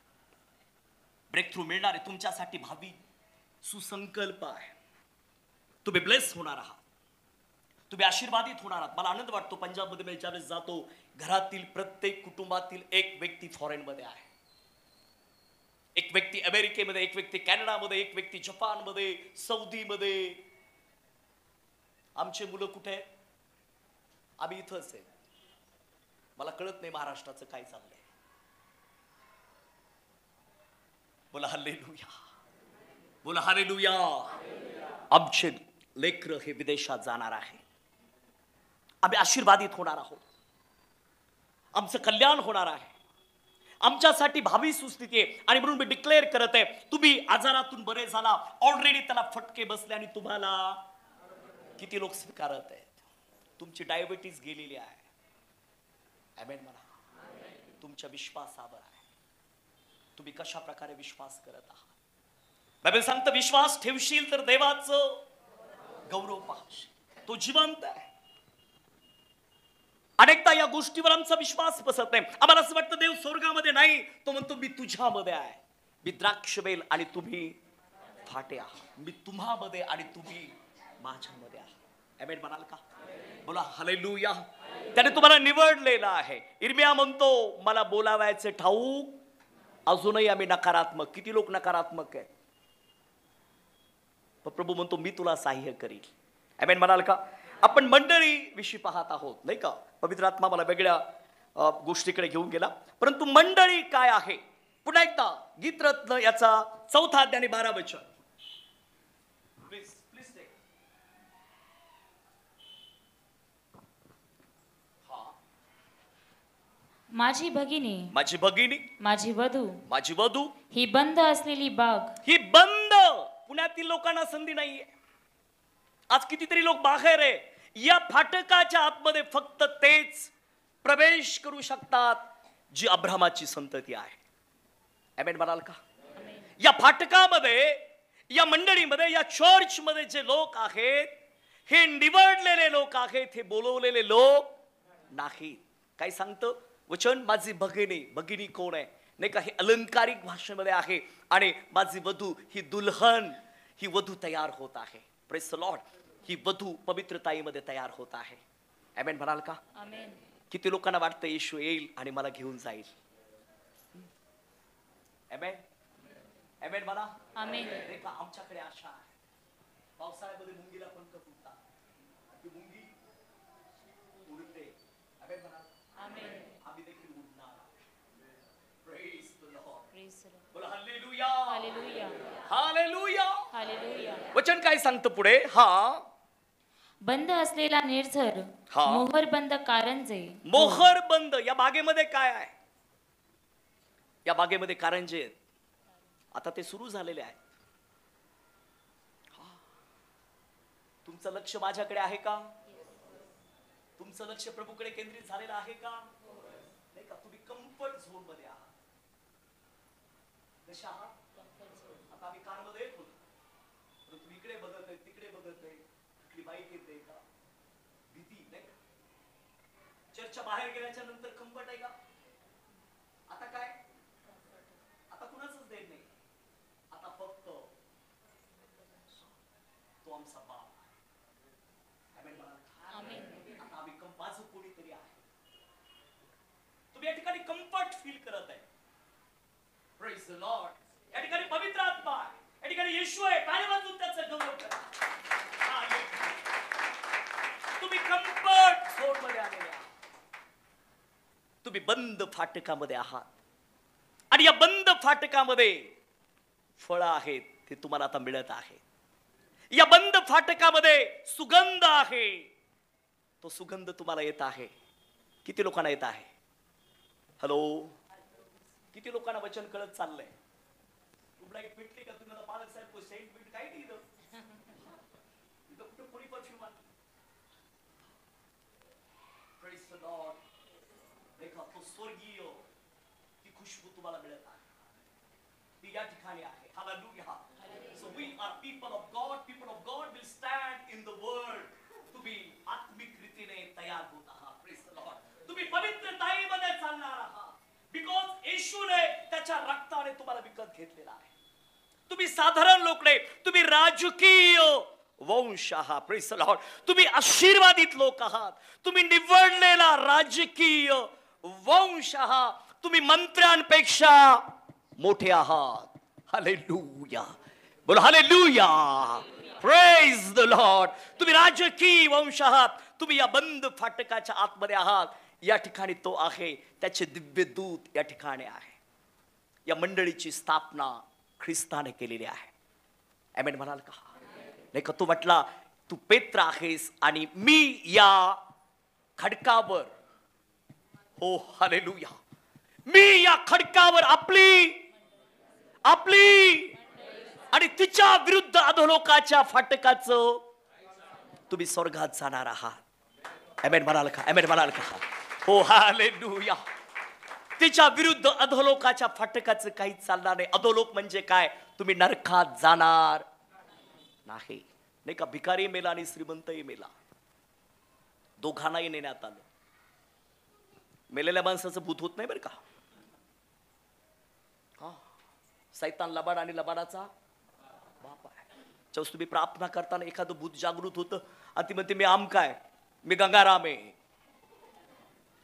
Speaker 1: ब्रेक थ्रू मिळणार आहे. तुमच्यासाठी भावी सुसंकल्प आहे. तुम्ही ब्लेस होणार आहात, तुम्ही आशीर्वादित होणार आहात. मला आनंद वाटतो पंजाबमध्ये मी ज्यावेळेस जातो, घरातील प्रत्येक कुटुंबातील एक व्यक्ती फॉरेन मध्ये आहे. एक व्यक्ती अमेरिकेमध्ये, एक व्यक्ती कॅनडामध्ये, एक व्यक्ती जपानमध्ये, सौदीमध्ये. आमचे मुलं कुठे आहेत? आम्ही इथंच आहे. मला कळत नाही महाराष्ट्राचं काय चाललंय. बोला हालेलुया, बोला हालेलुया. आमचे लेकरं हे विदेशात जाणार आहे. आम्ही आशीर्वादित होणार आहोत, आमचं कल्याण होणार आहे, आमच्यासाठी भावी सुस्थिती आहे. आणि म्हणून मी डिक्लेअर करत आहे, तुम्ही आजारातून बरे झाला, ऑलरेडी त्याला फटके बसले, आणि तुम्हाला किती लोक स्वीकारत आहेत? तुमची डायबिटीज गेलेली आहे. आमेन म्हणा. तुमच्या विश्वासावर आहे, तुम्ही कशा प्रकारे विश्वास करत आहात. बायबल सांगतं विश्वास ठेवशील तर देवाचं गौरव पाहशील. तो जिवंत आहे. अनेकदा या गोष्टीवर आमचा विश्वास बसत नाही. आम्हाला असं वाटतं देव स्वर्गामध्ये नाही, तो म्हणतो मी तुझ्यामध्ये आहे. मी द्राक्षवेल आणि तुम्ही फाटे आहात. मी तुम्हामध्ये आणि तुम्ही माझ्यामध्ये आहात. आमेन म्हणाल का? बोला हालेलुया. त्याने तुम्हाला निवडलेलं आहे. इर्मिया म्हणतो मला बोलावायचे ठाऊक, अजूनही आम्ही नकारात्मक. किती लोक नकारात्मक आहेत? पण प्रभू म्हणतो मी तुला सहाय्य करील. आमेन म्हणाल का? आपण मंडळी विषयी पाहत आहोत नाही का? पवित्र आत्मा मला वेगळ्या गोष्टीकडे घेऊन गेला. परंतु मंडळी काय आहे? पुन्हा एकदा गीतरत्न याचा 4 अध्याय आणि 12 वचन. Please please take.
Speaker 2: माझी भगिनी,
Speaker 1: माझी भगिनी,
Speaker 2: माझी वधू,
Speaker 1: माझी वधू,
Speaker 2: ही बंद असलेली बाग,
Speaker 1: ही बंद. पुण्यातील लोकांना संधी नाहीये. आज कितीतरी लोक बाहेर आहे. या फाटकाच्या आतमध्ये फक्त तेच प्रवेश करू शकतात जी अब्रामाची संतती आहे. आमेन म्हणाल का? या फाटकामध्ये, या मंडळीमध्ये, या चर्च मध्ये जे लोक आहेत हे निवडलेले लोक आहेत, हे बोलवलेले लोक नाहीत. काय सांगतं वचन? माझी भगिनी. भगिनी कोण आहे नाही का? हे अलंकारिक भाषेमध्ये आहे. आणि माझी वधू, ही दुल्हन, ही वधू तयार होत आहे. Praise the Lord. ही वधू पवित्रताईमध्ये तयार होत आहे. आमेन म्हणाल का?
Speaker 2: आमेन.
Speaker 1: किती लोकांना वाटतं येशू येईल आणि मला घेऊन जाईल? आमेन. आमेन म्हणा.
Speaker 2: आमेन.
Speaker 1: नाही का? आमच्याकडे आशा आहे. पावसाळ्यामध्ये मुंगीला पंख फुटतात. ती मुंगी उडते. आमेन म्हणा.
Speaker 2: आमेन.
Speaker 1: आम्ही देखील उडणार. Praise the Lord.
Speaker 2: Praise the Lord.
Speaker 1: बोला हालेलुया.
Speaker 2: हालेलुया.
Speaker 1: हालेलुया.
Speaker 2: हालेलुया.
Speaker 1: वचन काय सांगतं पुढे? हा
Speaker 2: बंद असलेला निर्झर,
Speaker 1: हा.
Speaker 2: मोहर बंद कारंजे,
Speaker 1: मोहर बंद. या बागेमध्ये काय आहे? या बागेमध्ये कारंजे आहेत. आता ते सुरू झालेले आहेत. तुमचं लक्ष माझ्याकडे आहे का? तुमचं लक्ष प्रभूकडे केंद्रित झालेलं आहे का? नाही का? तुम्ही कम्फर्ट झोन मध्ये आहात. कशा आहात? आता आम्ही कारमध्ये येत होतो. तुम्ही इकडे बघत आहे, तिकडे बघत आहे. कुठली बाईक येते का? भीती नाही का? चर्चच्या बाहेर गेल्याच्या नंतर कम्फर्ट आहे का? आता काय? आता कुणाचंच देत नाही. आता फक्त तो आमचा बाप आहे. आमेन म्हणा.
Speaker 2: आमेन.
Speaker 1: आता आम्ही माझं कोणीतरी आहे. तुम्ही या ठिकाणी कम्फर्ट फील करत आहे. Praise the Lord. या ठिकाणी पवित्र आत्मा आहे. या ठिकाणी येशू आहे. टाळ्या वाजवून त्याचा गौरव करा. तुम्ही कम्फर्ट झोन मध्ये आलेले आहात. तुम्ही बंद फाटकामध्ये आहात. आणि या बंद फाटकामध्ये फळं आहेत, ते तुम्हाला आता मिळत आहे. या बंद फाटकामध्ये सुगंध आहे, तो सुगंध तुम्हाला येत आहे. किती लोकांना येत आहे? हॅलो. किती लोकांना वचन कळत चाललंय? तुम्हाला एक भेटली का? तुम्हाला पालक साहेब को सेंट बीट काय नाही इथं कुठं कोणी परफ्यूम आलं? Praise the Lord. देखा तो स्वर्गीय ती खुशबू तुम्हाला मिळत आहे. ती या ठिकाणी आहे. Hallelujah. So we are people of God. People of God will stand in the world to be आत्मिक रीतीने तयार होत आहात. Praise the Lord. तुम्ही पवित्रताईमध्ये चालणार आहात. Because येशूने त्याच्या रक्ताने तुम्हाला विकत घेतलेला आहे. तुम्ही साधारण लोक नाही, तुम्ही राजकीय वंश आहात. Praise the Lord. तुम्ही आशीर्वादित लोक आहात. तुम्ही निवडलेला राजकीय वंश आहात. तुम्ही मंत्र्यांपेक्षा मोठे आहात. हालेलुया. बोला हालेलुया. Praise the Lord. तुम्ही राजकीय वंश आहात. तुम्ही या बंद फाटकाच्या आतमध्ये आहात. या ठिकाणी तो आहे. त्याचे दिव्य दूत या ठिकाणी आहे. या मंडळीची स्थापना ख्रिस्ताने केलेली आहे. आमेन म्हणाल का? नाही का? तो म्हटला तू पेत्र आहेस आणि मी या खडकावर, हो हालेलुया, मी या खडकावर आपली आणि तिच्या विरुद्ध अधोलोकाच्या फाटकाचं तुम्ही स्वर्गात जाणार आहात. आमेन म्हणाल का? आमेन म्हणाल का? हो हालेलुया. तिच्या विरुद्ध अधोलोकाच्या फाटकाचं काही चालणार नाही. अधोलोक म्हणजे काय? तुम्ही नरकात जाणार नाही. नाही का? भिकारी मेला आणि श्रीमंतही मेला. दोघांनाही नेण्यात आलं. मेलेल्या माणसाचं भूत होत नाही बरं का? हा. सैतान लबाड आणि लबाडाचा बाप आहे. जेव्हा तुम्ही प्रार्थना करताना एखादं भूत जागृत होतं आणि ती म्हणते मी आमका आहे, मी गंगाराम आहे.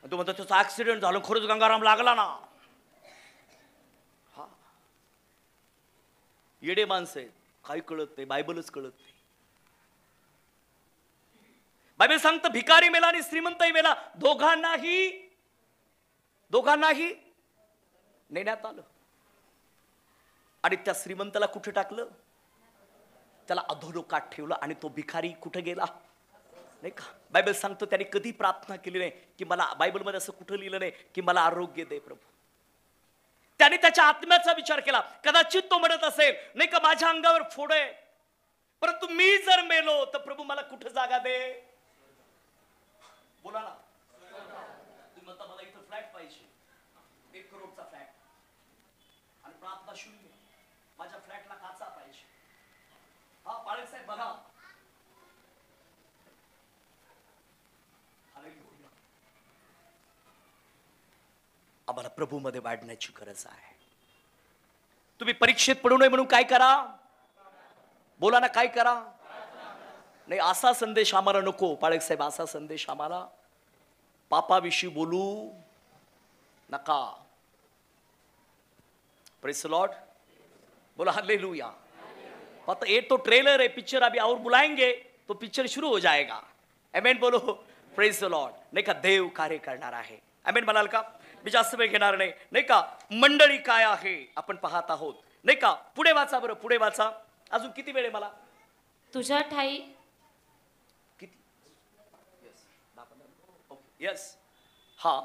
Speaker 1: तू म्हणतो त्याचा ऍक्सिडेंट झालं, खरंच गंगाराम लागला ना. हा. येडे माणसं आहेत. काही कळत नाही, बायबलच कळत नाही. बायबल सांगतं भिकारी मेला आणि श्रीमंतही मेला, दोघांनाही नेण्यात आलं. आणि त्या श्रीमंताला कुठे टाकलं? त्याला अधोलोकात ठेवलं. आणि तो भिकारी कुठे गेला नाही का? बायबल सांगतो त्याने कधी प्रार्थना केली नाही की मला, बायबलमध्ये असं कुठं लिहिलं नाही की मला आरोग्य दे प्रभू. त्याने त्याच्या आत्म्याचा विचार केला. कदाचित तो म्हणत असेल नाही का माझ्या अंगावर फोड आहे, परंतु मी जर मेलो तर प्रभू मला कुठे जागा दे? बोला ना. तुम्ही म्हणता मला इथं फ्लॅट पाहिजे, 1 करोडचा फ्लॅट, आणि प्रार्थना शून्य. माझ्या फ्लॅटला काचा पाहिजे. हा पाळक साहेब बघा, आम्हाला प्रभू मध्ये वाढण्याची गरज आहे. तुम्ही परीक्षेत पडू नये म्हणून काय करा? बोला ना, काय करा? नाही, असा संदेश आम्हाला नको पाळक साहेब, असा संदेश आम्हाला. पापाविषयी बोलू नका. Praise the Lord. बोला हालेलुया. पता ये तो ट्रेलर है, पिक्चर अभी और बुलाएंगे तो पिक्चर शुरू हो जाएगा. आमेन बोलो. Praise the Lord. नाही का, देव कार्य करणार आहे. आमेन म्हणाल का? मी जास्त वेळ घेणार नाही. नाही का, मंडळी काय आहे आपण पाहत आहोत. नाही का, पुढे वाचा बरं, पुढे वाचा. अजून किती वेळ आहे मला?
Speaker 2: तुझ्या ठाई
Speaker 1: किती? यस. हा.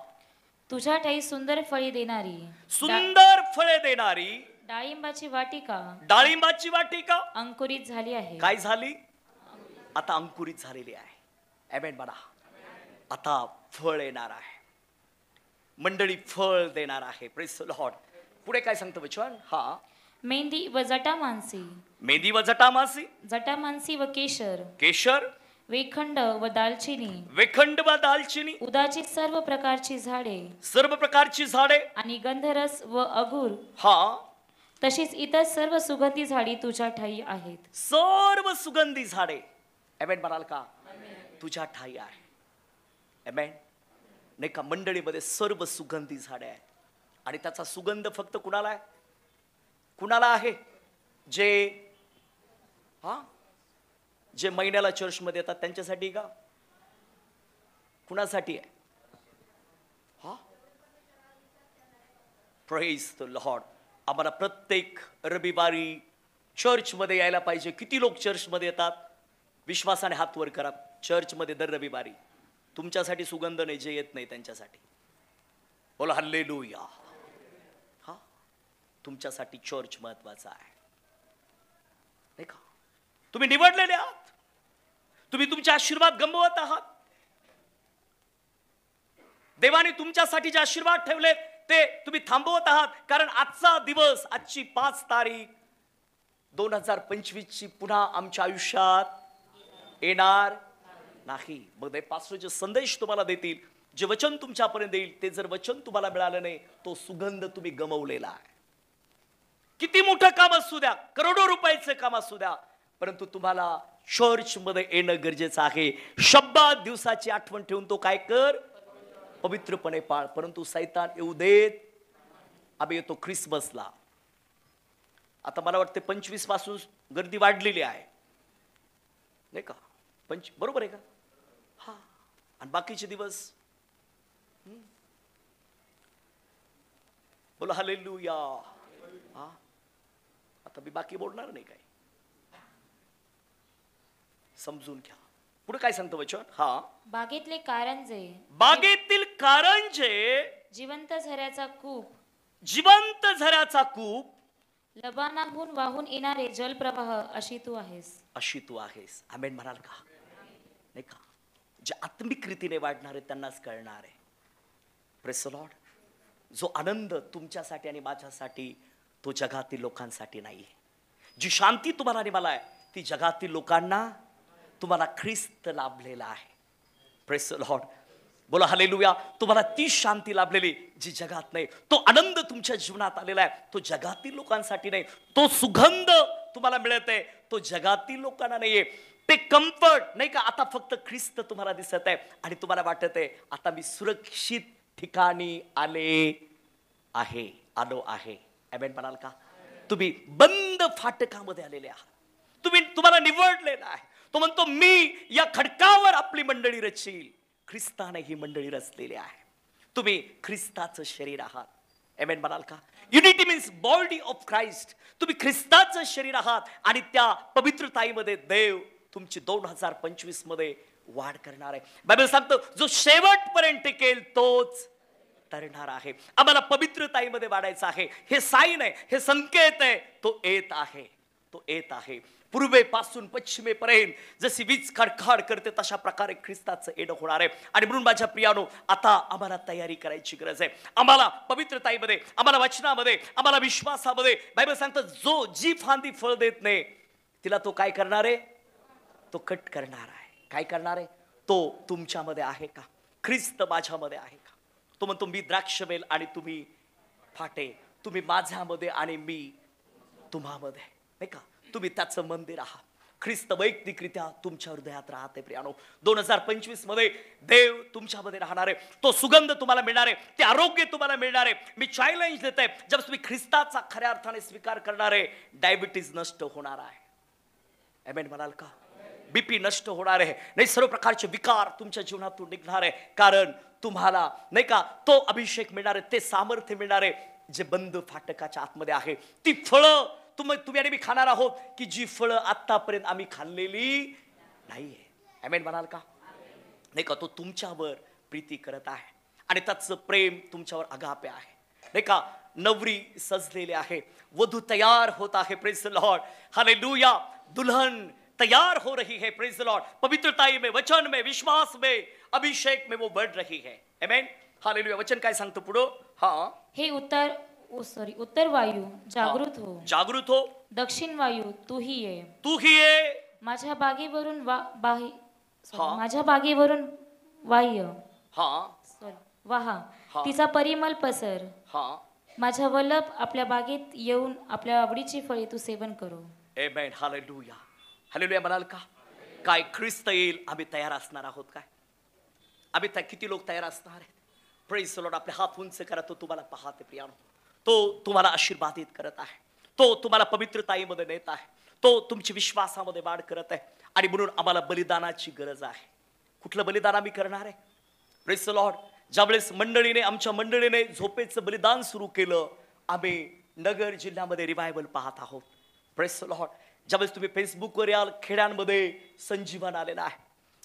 Speaker 2: तुझ्या ठाई सुंदर फळे देणारी,
Speaker 1: सुंदर फळे देणारी
Speaker 2: डाळिंबाची वाटिका
Speaker 1: डाळिंबाची वाटिका
Speaker 2: अंकुरित झाली आहे.
Speaker 1: काय झाली? आता अंकुरित झालेली आहे. आमेन म्हणा. आता फळ येणार आहे. मंडळी फळ देणार आहे. Praise the Lord. पुढे काय सांगतं वचन? हा.
Speaker 2: मेंदी व जटामांसी,
Speaker 1: मेंदी व जटामासी,
Speaker 2: जटामांसी व केशर,
Speaker 1: केशर,
Speaker 2: वेखंड व दालचिनी,
Speaker 1: वेखंड व दालचिनी,
Speaker 2: उदाची सर्व प्रकारची झाडे
Speaker 1: सर्व प्रकारची झाडे
Speaker 2: आणि गंधरस व अगुर,
Speaker 1: हा,
Speaker 2: तशीच इतर सर्व सुगंधी झाडी तुझ्या ठाई आहेत.
Speaker 1: सर्व सुगंधी झाडे. आमेन म्हणाल का? तुझ्या ठाई आहे. आमेन. नाही का, मंडळीमध्ये सर्व सुगंधी झाडे आहेत. आणि त्याचा सुगंध फक्त कुणाला आहे? कुणाला आहे? जे महिन्याला चर्चमध्ये येतात त्यांच्यासाठी का? कुणासाठी आहे? हा. Praise the Lord. आम्हाला प्रत्येक रविवारी चर्चमध्ये यायला पाहिजे. किती लोक चर्चमध्ये येतात? विश्वासाने हात वर करा. चर्चमध्ये दर रविवारी. तुमच्यासाठी सुगंध नाही, जे येत नाही त्यांच्यासाठी. बोला हालेलुया. हा, तुमच्यासाठी चर्च महत्वाचा आहे. नाही का? तुम्ही निवडलेले आहात. तुम्ही तुमचे आशीर्वाद गमवत आहात. देवाने तुमच्यासाठी जे आशीर्वाद ठेवले ते तुम्ही थांबवत आहात. कारण आजचा दिवस, आजची 5 तारीख 2025 ची पुन्हा आमच्या आयुष्यात येणार नाही. मग ते पास्टरचे संदेश तुम्हाला देतील, जे वचन तुमच्यापर्यंत येईल, ते जर वचन तुम्हाला मिळालं नाही, तो सुगंध तुम्ही गमवलेला आहे. किती मोठं काम असू द्या, करोडो रुपयाचं काम असू द्या, परंतु तुम्हाला चर्च मध्ये येणं गरजेचं आहे. शब्दात दिवसाची आठवण ठेवून तो काय कर? पवित्रपणे पाळ. परंतु सैतान येऊ देत. आम्ही येतो ख्रिसमसला. आता मला वाटते 25 पासून गर्दी वाढलेली आहे, नाही का? बरोबर आहे का? हा. आणि बाकीचे दिवस बोला हालेलुया. हा. आता मी बाकी बोलणार नाही, काय समजून घ्या. पुढे काय सांगतो वचन? हा.
Speaker 2: बागेतले कारंजे,
Speaker 1: बागेतील कारंजे,
Speaker 2: जिवंत झऱ्याचा कूप,
Speaker 1: जिवंत झऱ्याचा कूप,
Speaker 2: लबानाहून वाहून येणारे जलप्रवाह, अशी तू आहेस.
Speaker 1: अशी तू आहेस. आमेन म्हणाल का? नाही का? जे आत्मिक रीतीने वाढणार आहे त्यांनाच कळणार आहे. Praise the Lord. जो आनंद तुमच्यासाठी आणि माझ्यासाठी, तो जगातील लोकांसाठी नाही. जी शांती तुम्हाला आणि मला आहे, ती जगातील लोकांना, तुम्हाला ख्रिस्त लाभलेला आहे. Praise the Lord. बोला हालेलुया. तुम्हाला ती शांती लाभलेली जी जगात नाही. तो आनंद तुमच्या जीवनात आलेला आहे, तो जगातील लोकांसाठी नाही. तो सुगंध तुम्हाला मिळत आहे, तो जगातील लोकांना नाहीये. ते कम्फर्ट नाही का, आता फक्त ख्रिस्त तुम्हाला दिसत आहे आणि तुम्हाला वाटत आहे आता मी सुरक्षित ठिकाणी आलो आहे. आमेन म्हणाल का? तुम्ही बंद फाटकामध्ये आलेले आहात. तुम्हाला निवडलेलं आहे. तो म्हणतो मी या खडकावर आपली मंडळी रचील. ख्रिस्ताने ही मंडळी रचलेली आहे. तुम्ही ख्रिस्ताचं शरीर आहात. आमेन म्हणाल का? Unity means body of Christ. तुम्ही ख्रिस्ताचं शरीर आहात आणि त्या पवित्रताईमध्ये देव तुमची 2025 मध्ये वाढ करणार आहे. बायबल सांगतो जो शेवटपर्यंत टिकेल तोच तरणार आहे. आम्हाला पवित्रताईमध्ये वाढायचं आहे. हे साईन आहे, हे संकेत आहे. तो येत आहे, तो येत आहे. पूर्वेपासून पश्चिमेपर्यंत जशी वीज खडखड करते तशा प्रकारे ख्रिस्ताचं येणं होणार आहे. आणि म्हणून माझ्या प्रियानो, आता आम्हाला तयारी करायची गरज आहे. आम्हाला पवित्रताईमध्ये, आम्हाला वचनामध्ये, आम्हाला विश्वासामध्ये बायबल सांगतं जी फांदी फळ देत नाही तिला तो काय करणार आहे? तो कट करणार आहे. काय करणार आहे? तो तुमच्यामध्ये आहे का? ख्रिस्त माझ्यामध्ये आहे का? तो म्हणतो मी द्राक्षवेल आणि तुम्ही फाटे. तुम्ही माझ्यामध्ये आणि मी तुम्हामध्ये, नाही का? तुम्ही त्याचं मंदिर आहात. ख्रिस्त वैयक्तिकरित्या तुमच्या हृदयात राहते. प्रियानो, 2025 मध्ये देव तुमच्यामध्ये राहणार आहे. तो सुगंध तुम्हाला मिळणार आहे, ते आरोग्य तुम्हाला मिळणार आहे. मी चॅलेंज देत आहे, जेव्हा तुम्ही ख्रिस्ताचा खऱ्या अर्थाने स्वीकार करणार आहे, डायबिटीज नष्ट होणार आहे. आमेन म्हणाल का? बीपी नष्ट होणार आहे. नाही, सर्व प्रकारचे विकार तुमच्या जीवनातून निघणार आहे. कारण तुम्हाला नाही का तो अभिषेक मिळणार आहे, ते सामर्थ्य मिळणार आहे जे बंद फाटकाच्या आतमध्ये आहे. ती फळं तुम्ही आणि मी खाणार आहोत की जी फळं आतापर्यंत आम्ही खाल्लेली नाहीये. आमेन म्हणाल का? नाही का? तो तुमच्यावर प्रीती करत आहे आणि त्याचं प्रेम तुमच्यावर अगापे आहे. नाही का? नवरी सजलेली आहे, वधू तयार होत आहे. Praise the Lord, hallelujah. दुल्हन तैयार हो रही है. Praise the Lord. पवित्रताई में, वचन में, विश्वास में, अभिषेक में वो बढ़ रही है. आमेन, हालेलुया. वचन काय सांगतो पुढं? हा, हे
Speaker 2: उत्तर वायू जागृत हो,
Speaker 1: जागृत हो.
Speaker 2: दक्षिण वायू तूही ये,
Speaker 1: तूही ये.
Speaker 2: माझ्या बागेवरून माझ्या बागेवरून वाह्य वाहा, तिचा परिमल पसर. माझ्या वल्लभ आपल्या बागेत येऊन आपल्या आवडीची फळे तू सेवन करू.
Speaker 1: आमेन, हालेलुया. हालेलुया म्हणाल का? काय ख्रिस्त येईल, आम्ही तयार असणार आहोत काय? आम्ही किती लोक तयार असणार आहेत? Praise the Lord. आपले हात उंच करा. तो तुम्हाला पाहते प्रियानो. तो तुम्हाला आशीर्वादित करत आहे. तो तुम्हाला पवित्रताईमध्ये नेत आहे. तो तुमची विश्वासामध्ये वाढ करत आहे. आणि म्हणून आम्हाला बलिदानाची गरज आहे. कुठलं बलिदान आम्ही करणार आहे? Praise the Lord. ज्यावेळेस आमच्या मंडळीने झोपेचं बलिदान सुरू केलं, आम्ही नगर जिल्ह्यामध्ये रिवायवल पाहत आहोत. Praise the Lord. ज्यावेळेस तुम्ही फेसबुकवर याल, खेड्यांमध्ये संजीवन आलेलं आहे.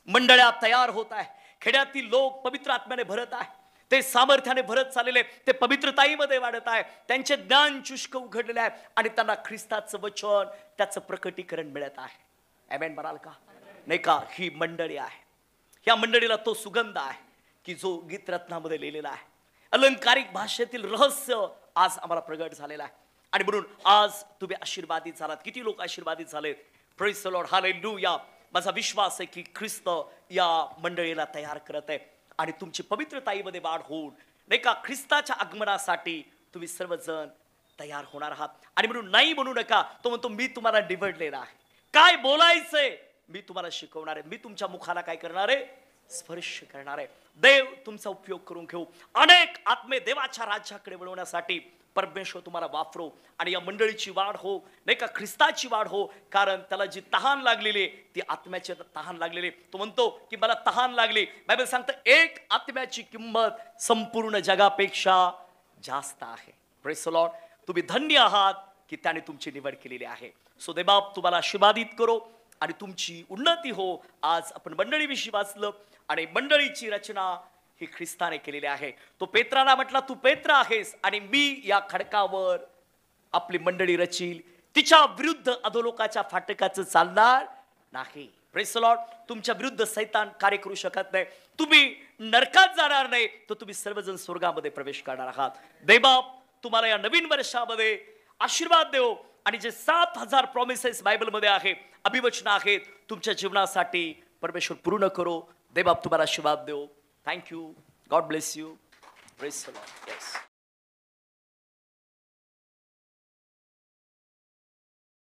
Speaker 1: मंडळ्या तयार होत आहे. खेड्यातील लोक पवित्र आत्म्याने भरत आहे. ते सामर्थ्याने भरत चाललेले, ते पवित्रताईमध्ये वाढत आहे. त्यांचे ज्ञान शुष्क उघडलेले आहे आणि त्यांना ख्रिस्ताचं वचन, त्याचं प्रकटीकरण मिळत आहे. आमेन म्हणाल का? नाही का? ही मंडळी आहे. या मंडळीला तो सुगंध आहे की जो गीतरत्नामध्ये लिहिलेला आहे. अलंकारिक भाषेतील रहस्य आज आम्हाला प्रगट झालेला आहे. आणि म्हणून आज तुम्ही आशीर्वादित झालात. किती लोक आशीर्वादित झालेत? Praise the Lord, hallelujah. माझा विश्वास आहे की ख्रिस्त या मंडळीला तयार करत आहे आणि तुमची पवित्रताईमध्ये वाढ होऊन, नाही का, ख्रिस्ताच्या आगमनासाठी तुम्ही सर्वजण तयार होणार आहात. आणि म्हणून नाही म्हणू नका. तो म्हणतो मी तुम्हाला निवडलेला आहे. काय बोलायचंय मी तुम्हाला शिकवणार आहे. मी तुमच्या मुखाला काय करणार आहे? स्पर्श करणार आहे. देव तुमचा उपयोग करून घेऊ. अनेक आत्मे देवाच्या राज्याकडे वळवण्यासाठी परमेश्वर तुम्हाला वापरो. आणि या मंडळीची वाढ हो, नाही का, ख्रिस्ताची वाढ हो. कारण त्याला जी तहान लागलेली ती आत्म्याची तहान लागलेली. तो म्हणतो की मला तहान लागली. बायबल सांगतं एक आत्म्याची किंमत संपूर्ण जगापेक्षा जास्त आहे. Praise the Lord. तुम्ही धन्य आहात की त्याने तुमची निवड केलेली आहे. सो देवबाप तुम्हाला आशीर्वादित करो आणि तुमची उन्नती हो. आज आपण मंडळीविषयी वाचलं आणि मंडळीची रचना ही ख्रिस्ताने केलेली आहे. तो पेत्राला म्हटला तू पेत्र आहेस आणि मी या खडकावर आपली मंडळी रचील. तिच्या विरुद्ध अधोलोकाच्या फाटकाचं चालणार नाही. Praise the Lord. तुमच्या विरुद्ध सैतान कार्य करू शकत नाही. तुम्ही नरकात जाणार नाही, तर तुम्ही सर्वजण स्वर्गामध्ये प्रवेश करणार आहात. देवबाप तुम्हाला या नवीन वर्षामध्ये आशीर्वाद देव आणि जे 7000 प्रॉमिसेस बायबलमध्ये आहे, अभिवचन आहेत, तुमच्या जीवनासाठी परमेश्वर पूर्ण करो. देवबाप तुम्हाला आशीर्वाद देव. Thank you. God bless you. Praise the Lord. Yes.